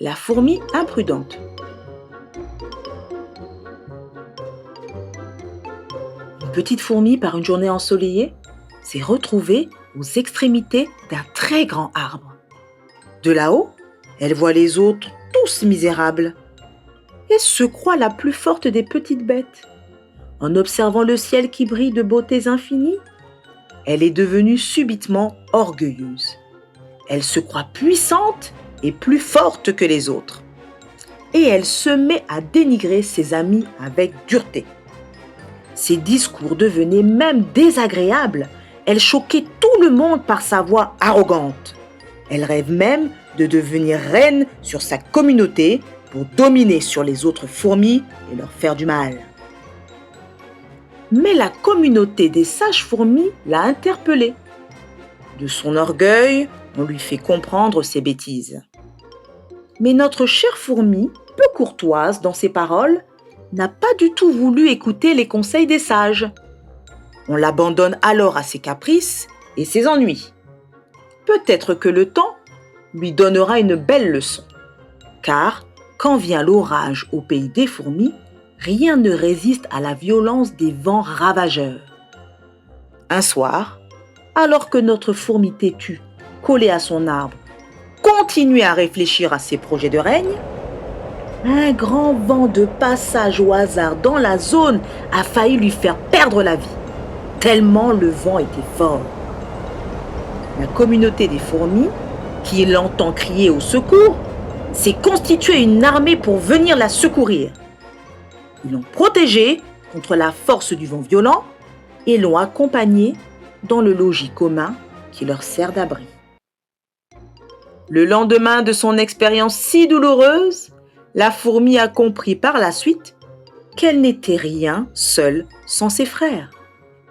La fourmi imprudente. Une petite fourmi, par une journée ensoleillée, s'est retrouvée aux extrémités d'un très grand arbre. De là-haut, elle voit les autres tous misérables et se croit la plus forte des petites bêtes. En observant le ciel qui brille de beautés infinies, elle est devenue subitement orgueilleuse. Elle se croit puissante et plus forte que les autres. Et elle se met à dénigrer ses amis avec dureté. Ses discours devenaient même désagréables. Elle choquait tout le monde par sa voix arrogante. Elle rêve même de devenir reine sur sa communauté pour dominer sur les autres fourmis et leur faire du mal. Mais la communauté des sages fourmis l'a interpellée. De son orgueil, on lui fait comprendre ses bêtises. Mais notre chère fourmi, peu courtoise dans ses paroles, n'a pas du tout voulu écouter les conseils des sages. On l'abandonne alors à ses caprices et ses ennuis. Peut-être que le temps lui donnera une belle leçon. Car, quand vient l'orage au pays des fourmis, rien ne résiste à la violence des vents ravageurs. Un soir, alors que notre fourmi têtue, collée à son arbre, continuait à réfléchir à ses projets de règne, un grand vent de passage au hasard dans la zone a failli lui faire perdre la vie, tellement le vent était fort. La communauté des fourmis, qui l'entend crier au secours, s'est constituée une armée pour venir la secourir. Ils l'ont protégée contre la force du vent violent et l'ont accompagnée dans le logis commun qui leur sert d'abri. Le lendemain de son expérience si douloureuse, la fourmi a compris par la suite qu'elle n'était rien seule sans ses frères,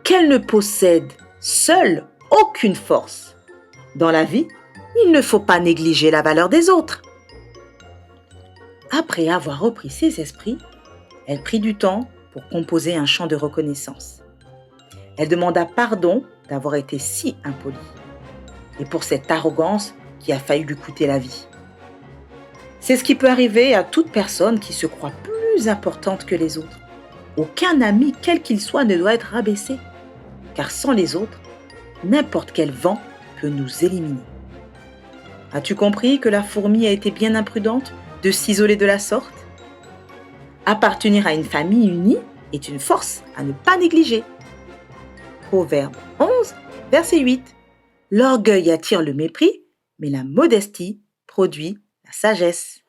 qu'elle ne possède seule aucune force. Dans la vie, il ne faut pas négliger la valeur des autres. Après avoir repris ses esprits, elle prit du temps pour composer un chant de reconnaissance. Elle demanda pardon d'avoir été si impolie et pour cette arrogance qui a failli lui coûter la vie. C'est ce qui peut arriver à toute personne qui se croit plus importante que les autres. Aucun ami, quel qu'il soit, ne doit être rabaissé, car sans les autres, n'importe quel vent peut nous éliminer. As-tu compris que la fourmi a été bien imprudente de s'isoler de la sorte ? Appartenir à une famille unie est une force à ne pas négliger. Proverbe 11, verset 8. L'orgueil attire le mépris, mais la modestie produit la sagesse.